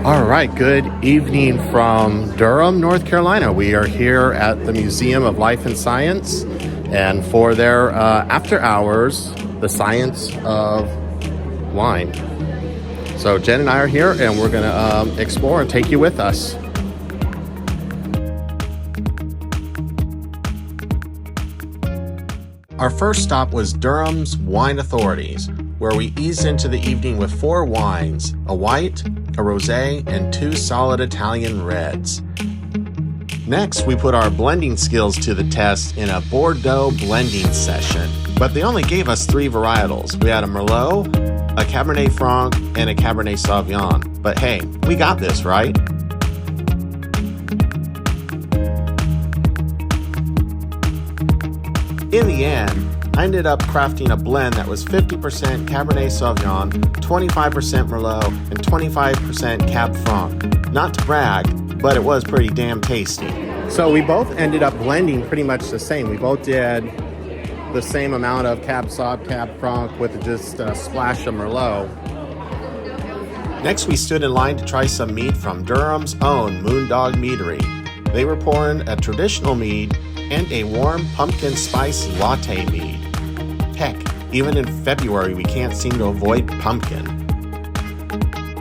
All right, good evening from Durham, North Carolina. We are here at the Museum of Life and Science, and for their after hours, the science of wine. So Jen and I are here, and we're going to explore and take you with us. Our first stop was Durham's Wine Authorities, where we eased into the evening with 4 wines, a white, a rosé, and 2 solid Italian reds. Next, we put our blending skills to the test in a Bordeaux blending session, but they only gave us 3 varietals. We had a Merlot, a Cabernet Franc, and a Cabernet Sauvignon. But hey, we got this, right? In the end, I ended up crafting a blend that was 50% Cabernet Sauvignon, 25% Merlot, and 25% Cab Franc. Not to brag, but it was pretty damn tasty. So we both ended up blending pretty much the same. We both did the same amount of Cab Sauv, Cab Franc with just a splash of Merlot. Next, we stood in line to try some mead from Durham's own Moondog Meadery. They were pouring a traditional mead and a warm pumpkin spice latte mead. Heck, even in February we can't seem to avoid pumpkin.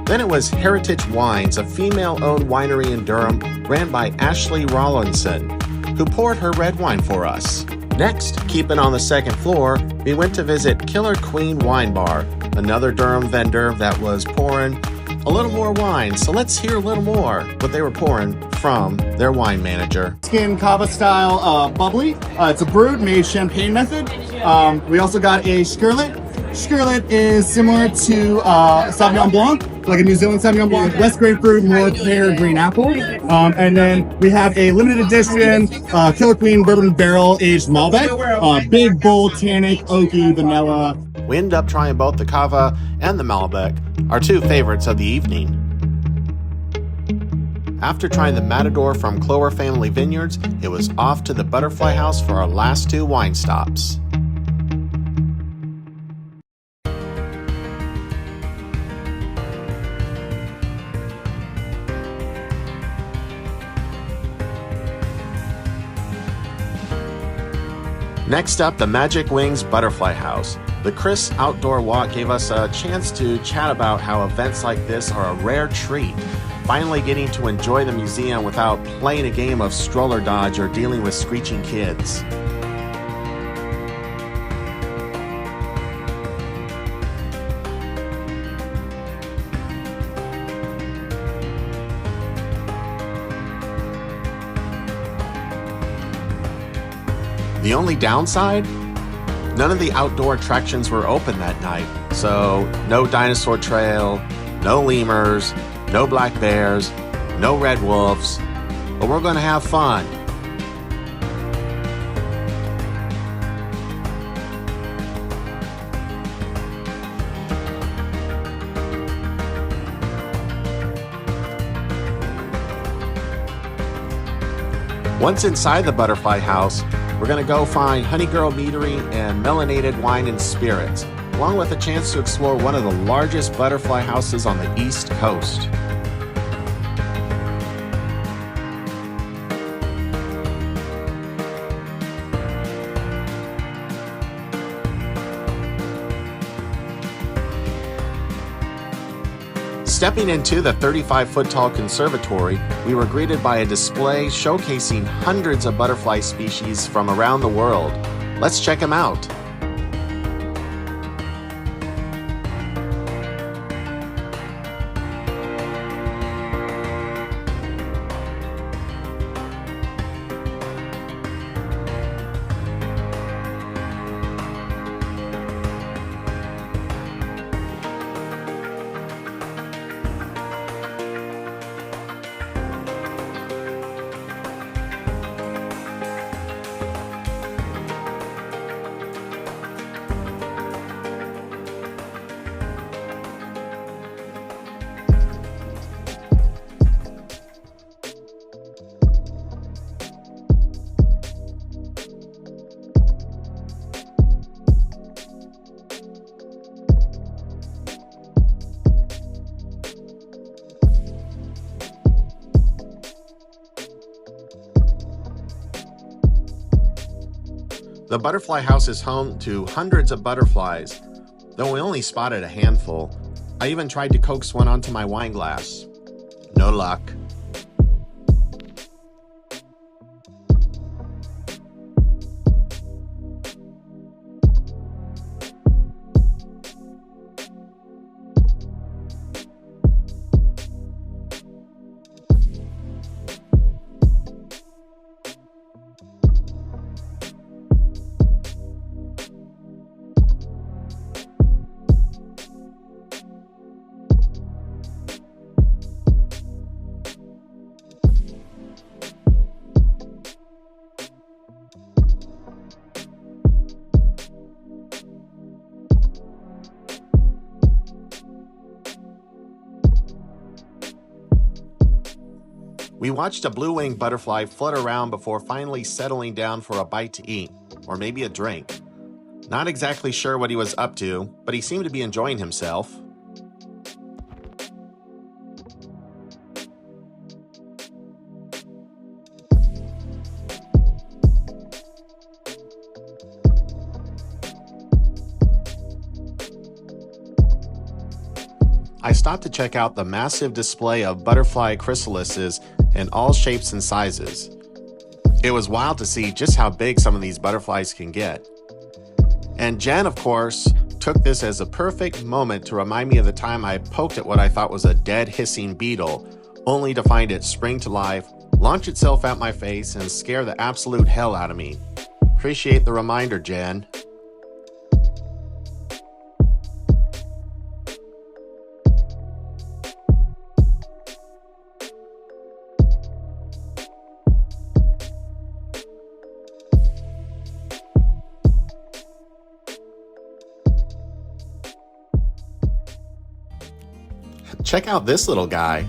Then it was Heritage Wines, a female-owned winery in Durham ran by Ashley Rawlinson, who poured her red wine for us. Next, keeping on the second floor, we went to visit Killer Queen Wine Bar, another Durham vendor that was pouring a little more wine. So let's hear a little more what they were pouring from their wine manager. Skin Cava style bubbly. It's a brewed made champagne method. We also got a Skirlet. Skirlet is similar to Sauvignon Blanc, like a New Zealand Sauvignon Blanc. Less grapefruit, more pear, green apple. And then we have a limited edition Killer Queen Bourbon Barrel Aged Malbec. Big, bold, tannic, oaky, vanilla. We ended up trying both the Cava and the Malbec, our 2 favorites of the evening. After trying the Matador from Clower Family Vineyards, it was off to the Butterfly House for our last 2 wine stops. Next up, the Magic Wings Butterfly House. The Chris Outdoor Walk gave us a chance to chat about how events like this are a rare treat. Finally getting to enjoy the museum without playing a game of stroller dodge or dealing with screeching kids. The only downside? None of the outdoor attractions were open that night, so no dinosaur trail, no lemurs, no black bears, no red wolves, but we're going to have fun. Once inside the Butterfly House, we're going to go find Honey Girl Meadery and Melanated Wine and Spirits, along with a chance to explore one of the largest butterfly houses on the East Coast. Stepping into the 35-foot-tall conservatory, we were greeted by a display showcasing hundreds of butterfly species from around the world. Let's check them out. The butterfly house is home to hundreds of butterflies, though we only spotted a handful. I even tried to coax one onto my wine glass. No luck. We watched a blue-winged butterfly flutter around before finally settling down for a bite to eat, or maybe a drink. Not exactly sure what he was up to, but he seemed to be enjoying himself. I stopped to check out the massive display of butterfly chrysalises in all shapes and sizes. It was wild to see just how big some of these butterflies can get. And Jen, of course, took this as a perfect moment to remind me of the time I poked at what I thought was a dead hissing beetle, only to find it spring to life, launch itself at my face, and scare the absolute hell out of me. Appreciate the reminder, Jen. Check out this little guy.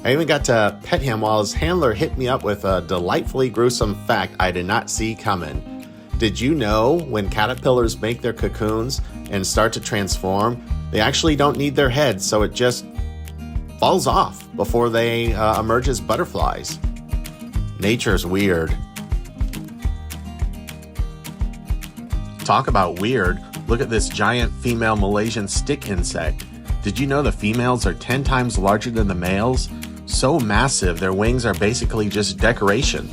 I even got to pet him while his handler hit me up with a delightfully gruesome fact I did not see coming. Did you know when caterpillars make their cocoons and start to transform, they actually don't need their heads, so it just falls off before they emerge as butterflies? Nature's weird. Talk about weird. Look at this giant female Malaysian stick insect. Did you know the females are 10 times larger than the males? So massive, their wings are basically just decoration.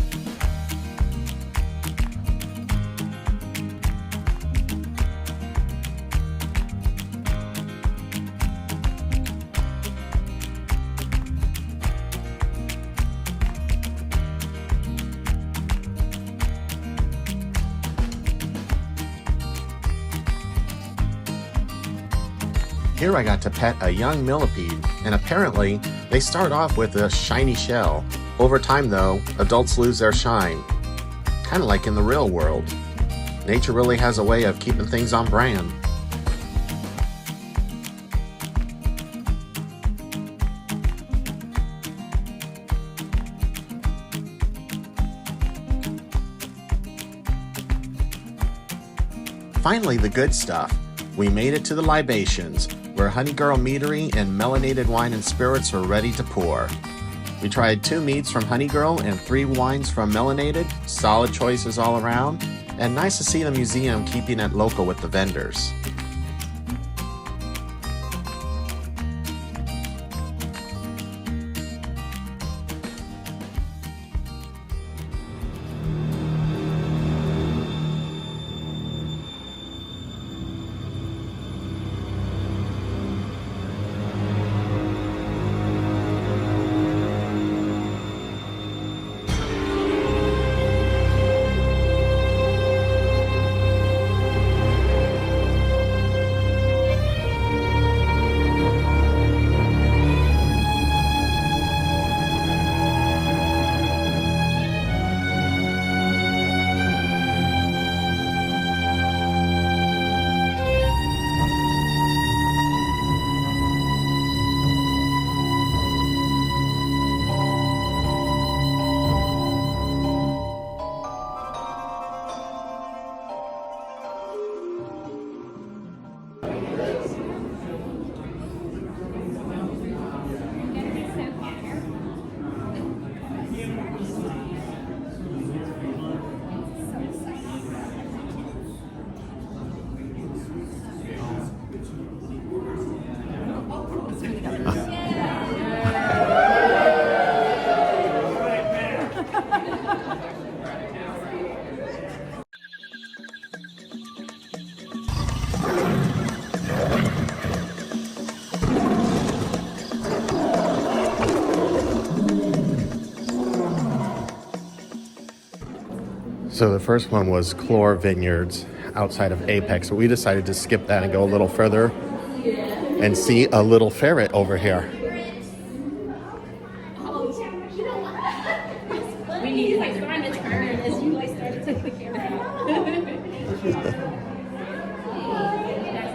Here I got to pet a young millipede, and apparently they start off with a shiny shell. Over time though, adults lose their shine. Kind of like in the real world. Nature really has a way of keeping things on brand. Finally, the good stuff. We made it to the libations, where Honey Girl Meadery and melanated wine and spirits are ready to pour. We tried 2 meads from Honey Girl and 3 wines from Melanated, solid choices all around, and nice to see the museum keeping it local with the vendors. So the first one was Clore Vineyards outside of Apex, but we decided to skip that and go a little further and see a little ferret over here. We need to like find a turn as you like start to take the camera out. You know,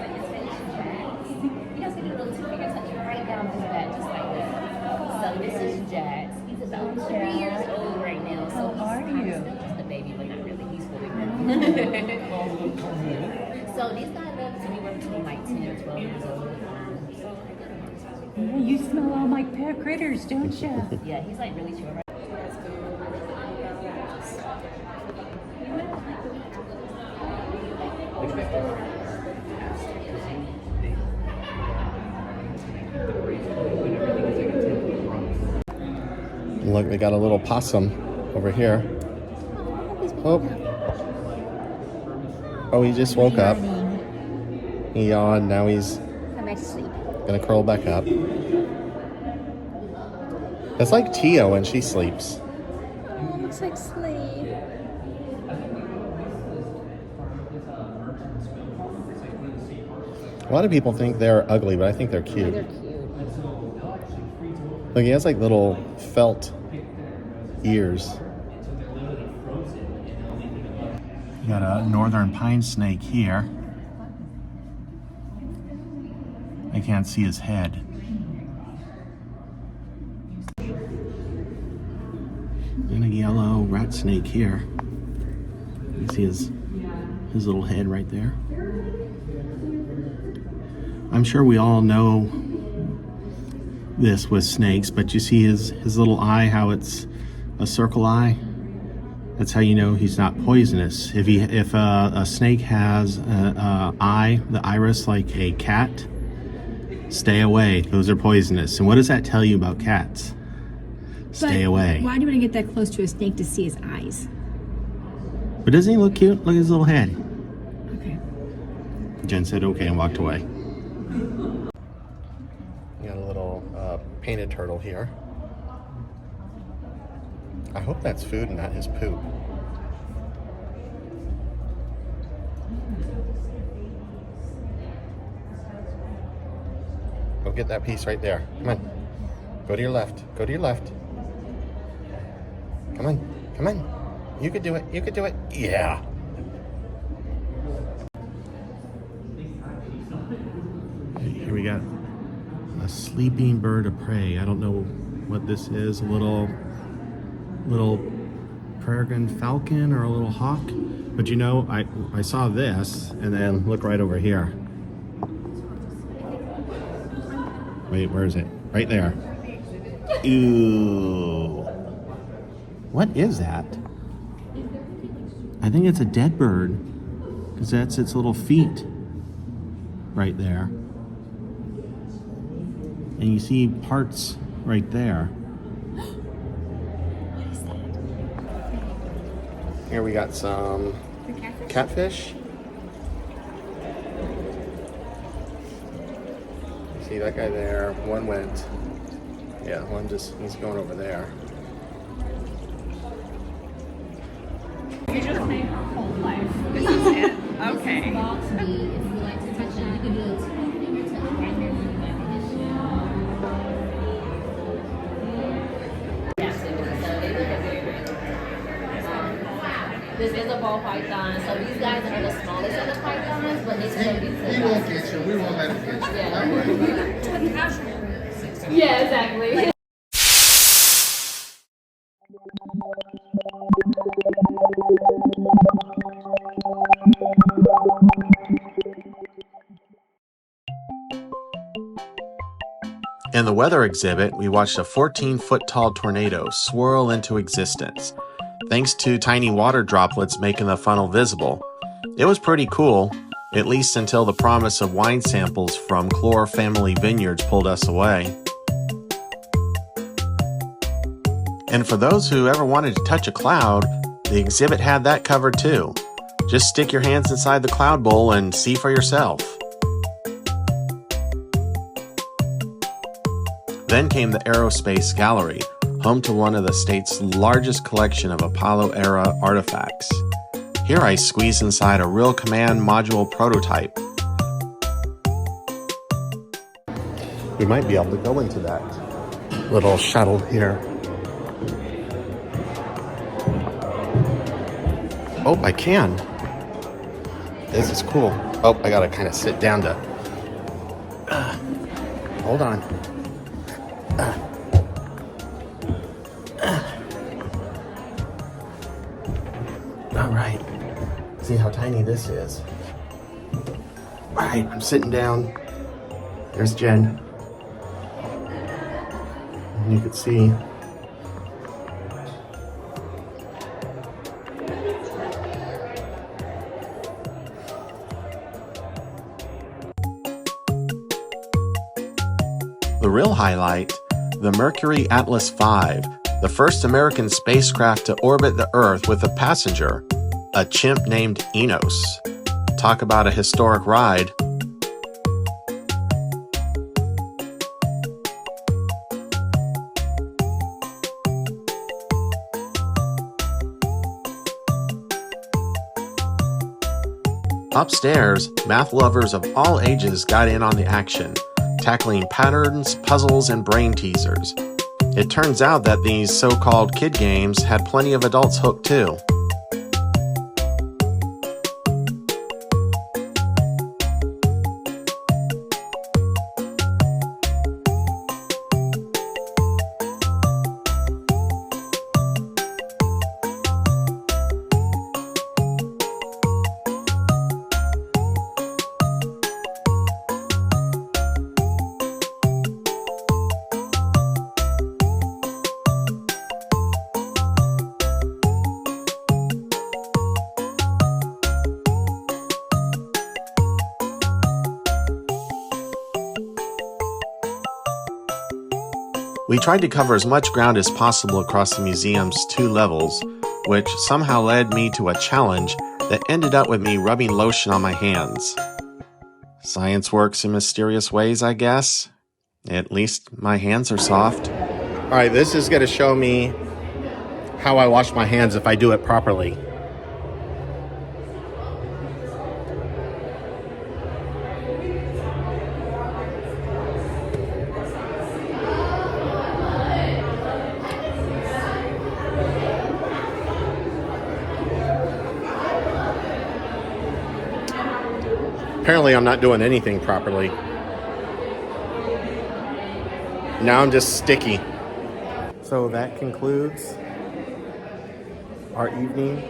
so you do a little two-finger touch right down his back, just like that. So this is Jax. He's about 3 years old right now. So How are you? Just a baby, but not really. He's fully grown. So these guys live anywhere between like 10 or 12 years old. Yeah, you smell all my pet critters, don't you? Yeah, he's like really chill right. Look, we got a little possum over here. Oh, he just woke up. He yawned. Now he's Come back to sleep. gonna curl back up. That's like Tio when she sleeps. Oh, looks like sleep. A lot of people think they're ugly, but I think they're cute. They're cute. Look, he has like little felt ears. You got a northern pine snake here. I can't see his head. And a yellow rat snake here. You see his little head right there. I'm sure we all know this with snakes, but you see his little eye, how it's a circle eye? That's how you know he's not poisonous. If a snake has a eye, the iris, like a cat, stay away. Those are poisonous. And what does that tell you about cats? Stay away. Why do you want to get that close to a snake to see his eyes? But doesn't he look cute? Look at his little head. Okay. Jen said okay and walked away. Got a little painted turtle here. I hope that's food and not his poop. Go get that piece right there. Come on. Go to your left. Go to your left. Come on. Come on. You could do it. You could do it. Yeah. Here we got a sleeping bird of prey. I don't know what this is. A little peregrine falcon or a little hawk. But you know, I saw this, and then look right over here. Wait, where is it? Right there. Ew. What is that? I think it's a dead bird, because that's its little feet right there. And you see parts right there. Here we got some catfish. See that guy there? One went. Yeah, he's going over there. You just made her whole life. This is it. Okay. Box B, if you like to touch it, you can do a two-finger touch right there in the back of his shoe. Yeah, so they look at very, very This is a ball python. So these guys are the smallest of the pythons, but they still be He won't get you. We won't let him get you. Don't worry. Yeah, exactly. In the weather exhibit, we watched a 14-foot-tall tornado swirl into existence, thanks to tiny water droplets making the funnel visible. It was pretty cool, at least until the promise of wine samples from Clore Family Vineyards pulled us away. And for those who ever wanted to touch a cloud, the exhibit had that covered too. Just stick your hands inside the cloud bowl and see for yourself. Then came the Aerospace Gallery, home to one of the state's largest collection of Apollo-era artifacts. Here I squeeze inside a real command module prototype. We might be able to go into that little shuttle here. Oh, I can. This is cool. Oh, I gotta kind of sit down to... hold on. All right. See how tiny this is. All right, I'm sitting down. There's Jen. And you can see the real highlight, the Mercury Atlas V, the first American spacecraft to orbit the Earth with a passenger, a chimp named Enos. Talk about a historic ride. Upstairs, math lovers of all ages got in on the action, tackling patterns, puzzles, and brain teasers. It turns out that these so-called kid games had plenty of adults hooked too. We tried to cover as much ground as possible across the museum's 2 levels, which somehow led me to a challenge that ended up with me rubbing lotion on my hands. Science works in mysterious ways, I guess. At least my hands are soft. All right, this is going to show me how I wash my hands if I do it properly. Apparently I'm not doing anything properly. Now I'm just sticky. So that concludes our evening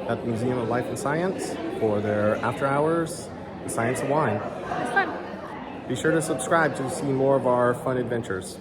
at the Museum of Life and Science for their after hours, The Science of Wine. It's fun. Be sure to subscribe to see more of our fun adventures.